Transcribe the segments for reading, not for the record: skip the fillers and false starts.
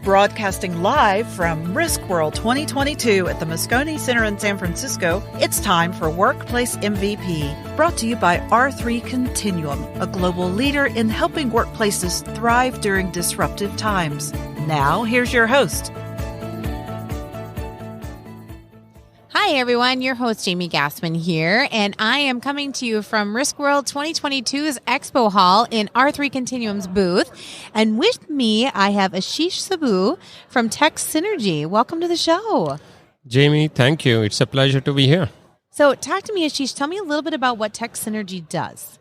Broadcasting live from RISKWORLD 2022 at the Moscone Center in San Francisco, it's time for Workplace MVP, brought to you by R3 Continuum, a global leader in helping workplaces thrive during disruptive times. Now, here's your host. Hi, everyone. Your host, Jamie Gassmann here, and I am coming to you from RISKWORLD 2022's Expo Hall in R3 Continuum's booth. And with me, I have Ashish Saboo from Tech Synergy. Welcome to the show. Jamie, thank you. It's a pleasure to be here. So talk to me, Ashish. Tell me a little bit about what Tech Synergy does.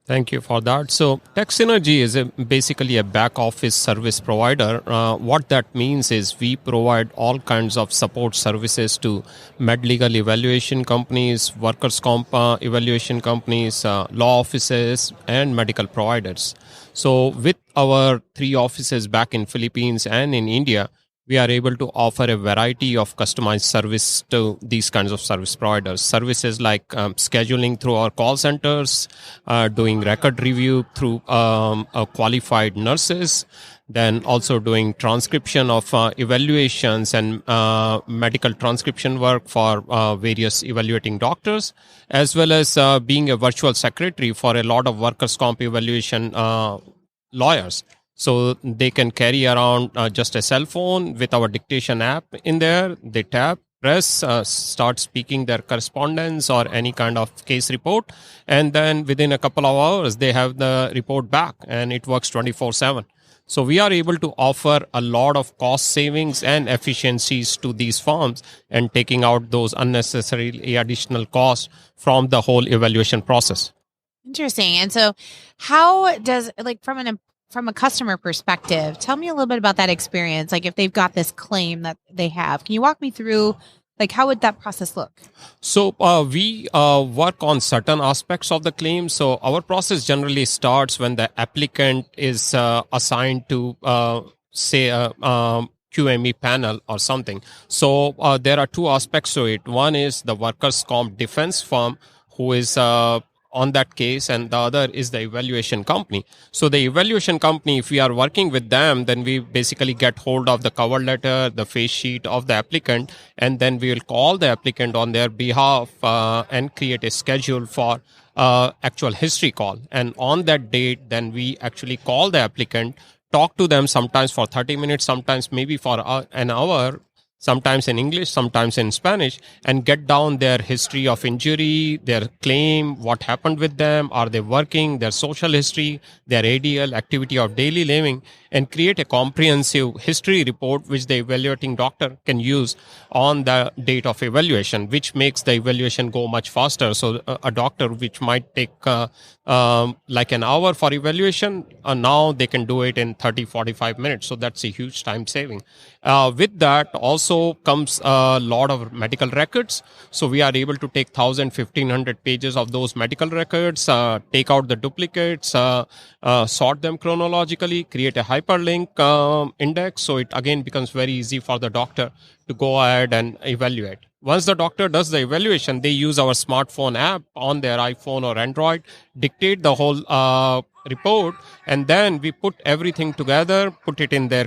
Thank you for that. So Tech Synergy is basically a back office service provider. What that means is we provide all kinds of support services to med-legal evaluation companies, workers' comp evaluation companies, law offices, and medical providers. So with our 3 offices back in Philippines and in India, we are able to offer a variety of customized service to these kinds of service providers. Services like scheduling through our call centers, doing record review through qualified nurses, then also doing transcription of evaluations and medical transcription work for various evaluating doctors, as well as being a virtual secretary for a lot of workers' comp evaluation lawyers. So they can carry around just a cell phone with our dictation app in there. They tap, press, start speaking their correspondence or any kind of case report. And then within a couple of hours, they have the report back and it works 24/7. So we are able to offer a lot of cost savings and efficiencies to these firms and taking out those unnecessary additional costs from the whole evaluation process. Interesting. And so how does, from a customer perspective, tell me a little bit about that experience. Like if they've got this claim that they have, can you walk me through, how would that process look? So we work on certain aspects of the claim. So our process generally starts when the applicant is assigned to, say, a QME panel or something. So there are 2 aspects to it. One is the workers' comp defense firm who is on that case, and the other is the evaluation company. So the evaluation company, if we are working with them, then we basically get hold of the cover letter, the face sheet of the applicant, and then we will call the applicant on their behalf and create a schedule for actual history call. And on that date, then we actually call the applicant, talk to them sometimes for 30 minutes, sometimes maybe for an hour, sometimes in English, sometimes in Spanish, and get down their history of injury, their claim, what happened with them, are they working, their social history, their ADL, activity of daily living, and create a comprehensive history report which the evaluating doctor can use on the date of evaluation, which makes the evaluation go much faster. So a doctor which might take like an hour for evaluation, now they can do it in 30-45 minutes. So that's a huge time saving. With that also comes a lot of medical records. So we are able to take 1,000-1,500 pages of those medical records, take out the duplicates, sort them chronologically, create a hyperlink index. So it again becomes very easy for the doctor to go ahead and evaluate. Once the doctor does the evaluation, they use our smartphone app on their iPhone or Android, dictate the whole report, and then we put everything together, put it in their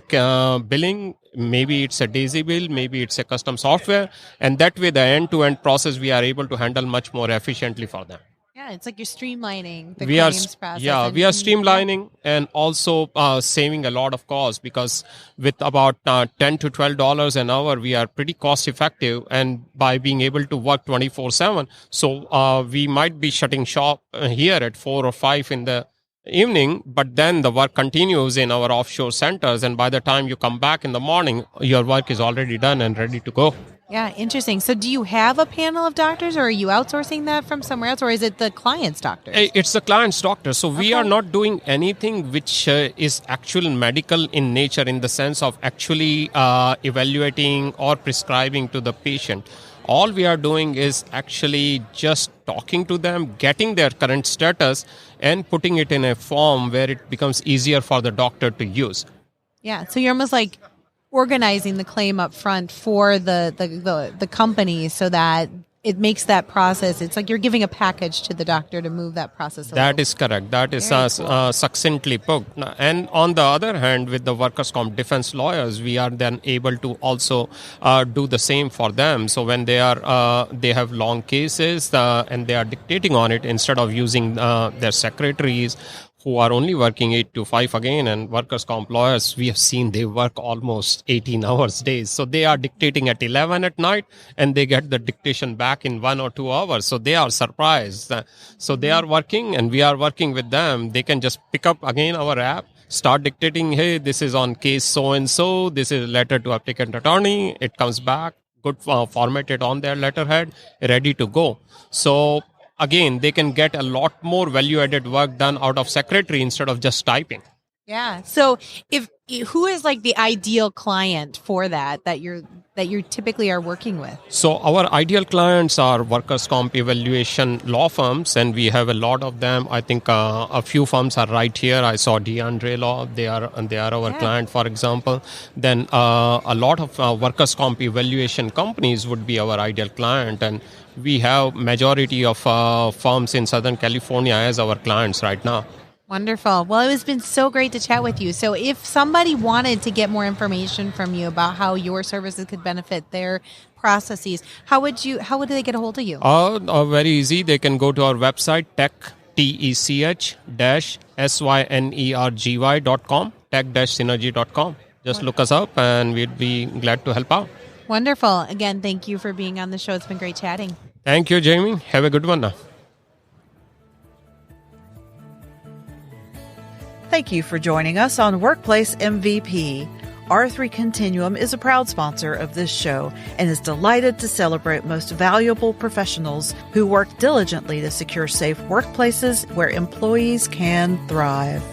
billing. Maybe it's a Daisy bill, maybe it's a custom software, and that way the end-to-end process we are able to handle much more efficiently for them. Yeah, it's like you're streamlining the claims process. Yeah, we are streamlining and also saving a lot of cost, because with about $10 to $12 an hour, we are pretty cost effective, and by being able to work 24/7. So we might be shutting shop here at 4 or 5 in the evening, but then the work continues in our offshore centers, and by the time you come back in the morning, your work is already done and ready to go. Yeah, interesting. So do you have a panel of doctors, or are you outsourcing that from somewhere else, or is it the client's doctors? It's the client's doctor. So we are not doing anything which is actual medical in nature, in the sense of actually evaluating or prescribing to the patient. All we are doing is actually just talking to them, getting their current status, and putting it in a form where it becomes easier for the doctor to use. Yeah, so you're almost like organizing the claim up front for the company so that it makes that process, it's like you're giving a package to the doctor to move that process along. That is correct. That is succinctly put. And on the other hand, with the workers' comp defense lawyers, we are then able to also do the same for them. So when they have long cases and they are dictating on it, instead of using their secretaries who are only working 8 to 5 again, and workers' comp lawyers, we have seen they work almost 18 hours days. So they are dictating at 11 at night and they get the dictation back in 1 or 2 hours. So they are surprised. So they are working and we are working with them. They can just pick up again our app, start dictating, hey, this is on case so-and-so, this is a letter to applicant attorney. It comes back, good formatted on their letterhead, ready to go. So again, they can get a lot more value-added work done out of secretary instead of just typing. Yeah. So who is like the ideal client for that you typically are working with? So our ideal clients are workers' comp evaluation law firms, and we have a lot of them. I think a few firms are right here. I saw DeAndre Law. They are our client, for example. Then a lot of workers' comp evaluation companies would be our ideal client, and we have majority of firms in Southern California as our clients right now. Wonderful. Well, it has been so great to chat with you. So if somebody wanted to get more information from you about how your services could benefit their processes, how would they get a hold of you? Very easy. They can go to our website, tech-synergy.com, tech-synergy.com. Just look us up and we'd be glad to help out. Wonderful. Again, thank you for being on the show. It's been great chatting. Thank you, Jamie. Have a good one now. Thank you for joining us on Workplace MVP. R3 Continuum is a proud sponsor of this show and is delighted to celebrate most valuable professionals who work diligently to secure safe workplaces where employees can thrive.